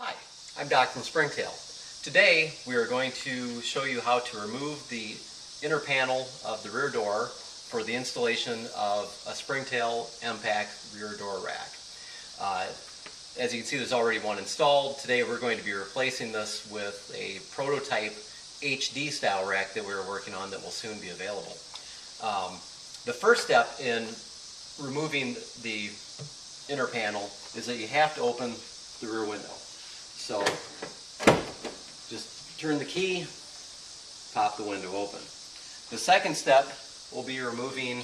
Hi, I'm Doc from Springtail. Today we are going to show you how to remove the inner panel of the rear door for the installation of a Springtail MPAC rear door rack. As you can see, there's already one installed. Today we're going to be replacing this with a prototype HD style rack that we're working on that will soon be available. The first step in removing the inner panel is that you have to open the rear window. So just turn the key, pop the window open. The second step will be removing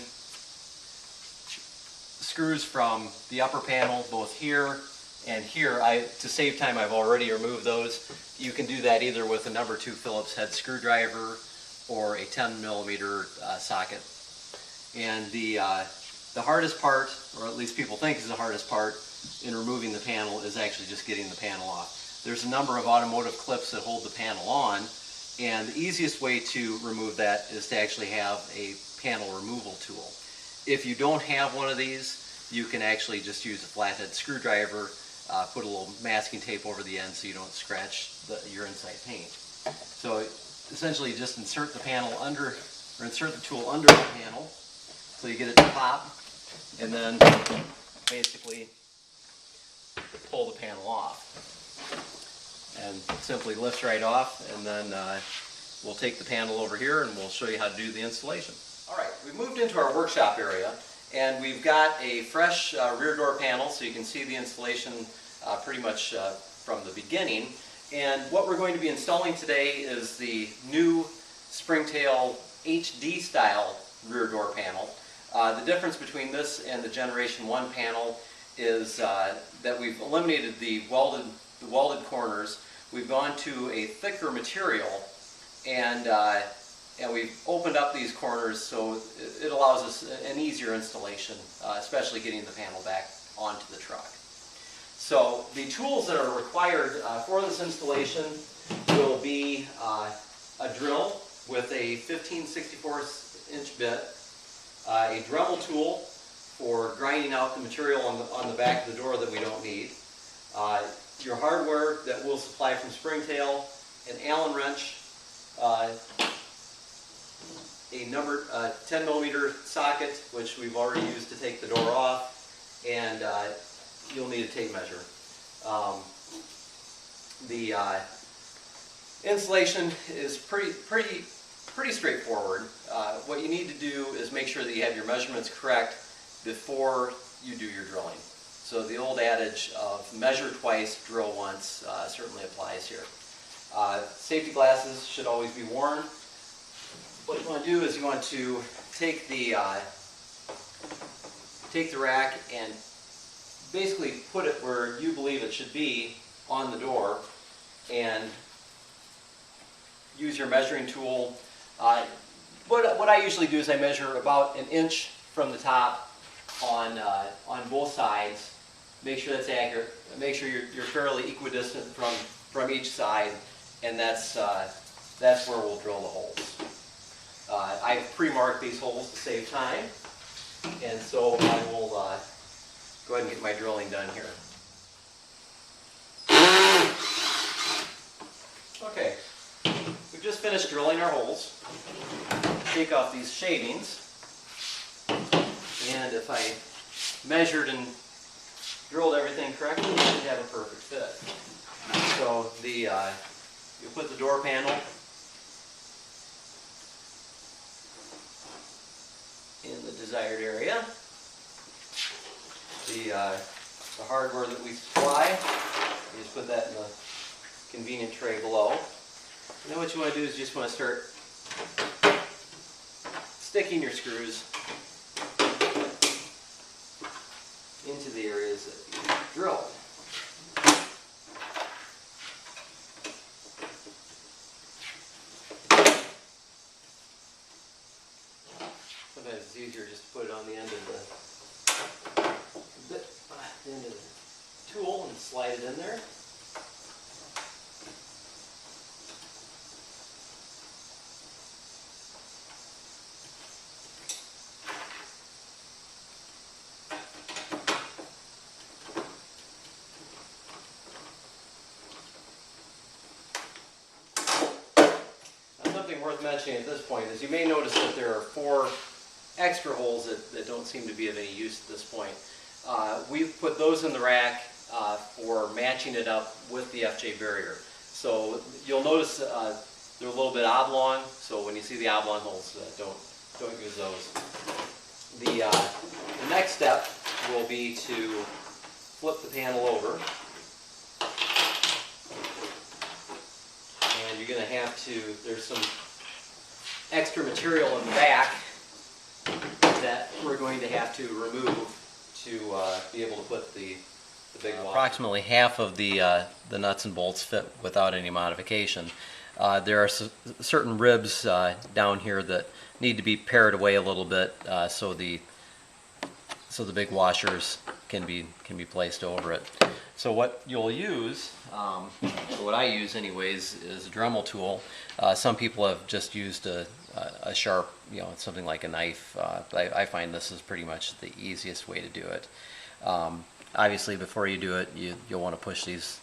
screws from the upper panel, both here and here. To save time, I've already removed those. You can do that either with a number 2 Phillips head screwdriver or a 10mm socket. And the hardest part, or at least people think is the hardest part in removing the panel, is actually just getting the panel off. There's a number of automotive clips that hold the panel on, and the easiest way to remove that is to actually have a panel removal tool. If you don't have one of these, you can actually just use a flathead screwdriver, put a little masking tape over the end so you don't scratch your inside paint. So essentially just insert the panel under, or insert the tool under the panel so you get it to pop, and then basically pull the panel off. And simply lifts right off, and then we'll take the panel over here and we'll show you how to do the installation. Alright, we've moved into our workshop area, and we've got a fresh rear door panel, so you can see the installation pretty much from the beginning. And what we're going to be installing today is the new Springtail HD style rear door panel. The difference between this and the Generation 1 panel is that we've eliminated the welded corners. We've gone to a thicker material, and we've opened up these corners so it allows us an easier installation, especially getting the panel back onto the truck. So the tools that are required for this installation will be a drill with a 15/64 inch bit, a Dremel tool for grinding out the material on the back of the door that we don't need, your hardware that we'll supply from Springtail, an Allen wrench, a 10mm socket, which we've already used to take the door off, and you'll need a tape measure. The installation is pretty straightforward. What you need to do is make sure that you have your measurements correct before you do your drilling. So the old adage of measure twice, drill once certainly applies here. Safety glasses should always be worn. What you want to do is you want to take the rack and basically put it where you believe it should be on the door, and use your measuring tool. What I usually do is I measure about 1 inch from the top on both sides. Make sure that's accurate. Make sure you're fairly equidistant from each side, and that's where we'll drill the holes. I've pre-marked these holes to save time, and so I will go ahead and get my drilling done here. Okay, we've just finished drilling our holes. Take off these shavings, and if I measured and drilled everything correctly, you should have a perfect fit. So you put the door panel in the desired area. The hardware that we supply, you just put that in the convenient tray below. And then what you want to do is you just want to start sticking your screws into the areas that you drilled. Sometimes it's easier just to put it on the end of the tool and slide it in there. worth mentioning at this point is you may notice that there are 4 extra holes that don't seem to be of any use at this point. We've put those in the rack for matching it up with the FJ barrier. So you'll notice they're a little bit oblong, so when you see the oblong holes, don't use those. The next step will be to flip the panel over. And you're going to have to, there's some extra material in the back that we're going to have to remove to be able to put the big washers. Approximately half of the nuts and bolts fit without any modification. There are certain ribs down here that need to be pared away a little bit so the big washers can be placed over it. So what you'll use, or what I use anyways, is a Dremel tool. Some people have just used a sharp, something like a knife. I find this is pretty much the easiest way to do it. Obviously, before you do it, you'll want to push these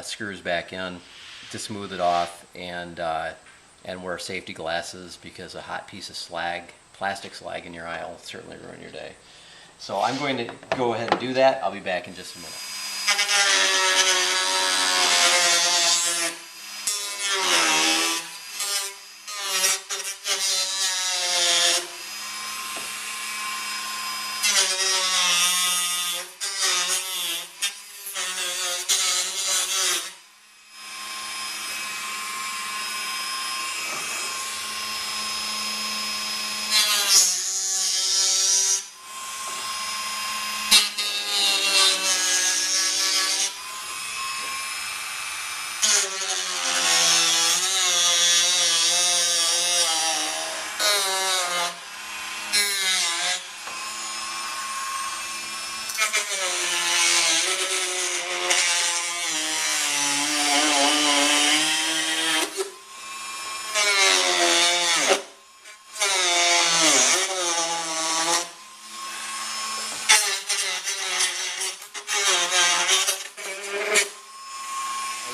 screws back in to smooth it off, and wear safety glasses, because a hot piece of slag, plastic slag in your eye will certainly ruin your day. So I'm going to go ahead and do that. I'll be back in just a minute.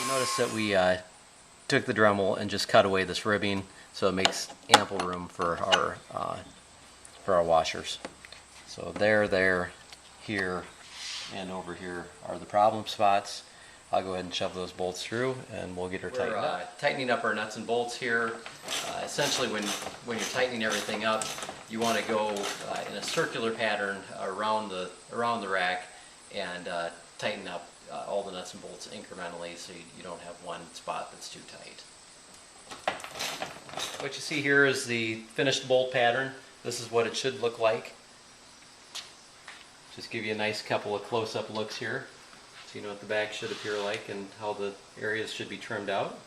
Notice that we took the Dremel and just cut away this ribbing, so it makes ample room for our washers. So there, here, and over here are the problem spots. I'll go ahead and shove those bolts through, and we'll get her tightened up. Tightening up our nuts and bolts here. Essentially, when you're tightening everything up, you want to go in a circular pattern around the rack and tighten up all the nuts and bolts incrementally, so you don't have one spot that's too tight. What you see here is the finished bolt pattern. This is what it should look like. Just give you a nice couple of close-up looks here, so you know what the back should appear like and how the areas should be trimmed out.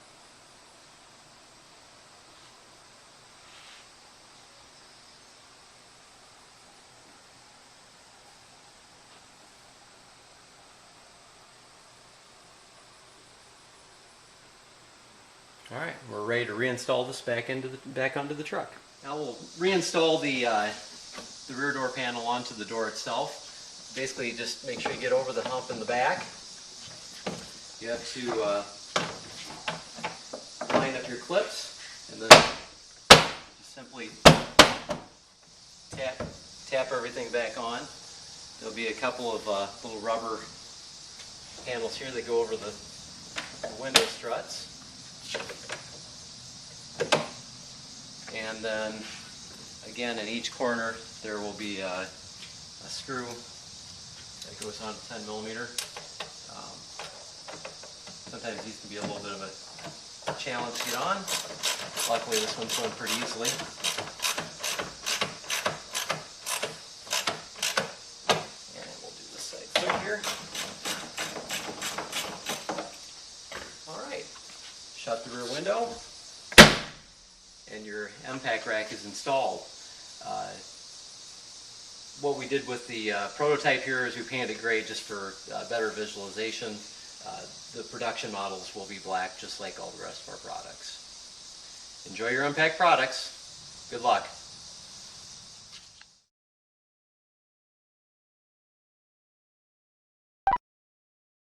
Alright, we're ready to reinstall this back onto the truck. Now we'll reinstall the rear door panel onto the door itself. Basically, just make sure you get over the hump in the back. You have to line up your clips, and then just simply tap everything back on. There'll be a couple of little rubber panels here that go over the window struts. And then, again, in each corner there will be a screw that goes on 10mm. Sometimes these can be a little bit of a challenge to get on. Luckily, this one's going pretty easily. And we'll do this side through here. Alright, shut the rear window, and your MPAC rack is installed. What we did with the prototype here is we painted it gray just for better visualization. The production models will be black, just like all the rest of our products. Enjoy your MPAC products. Good luck.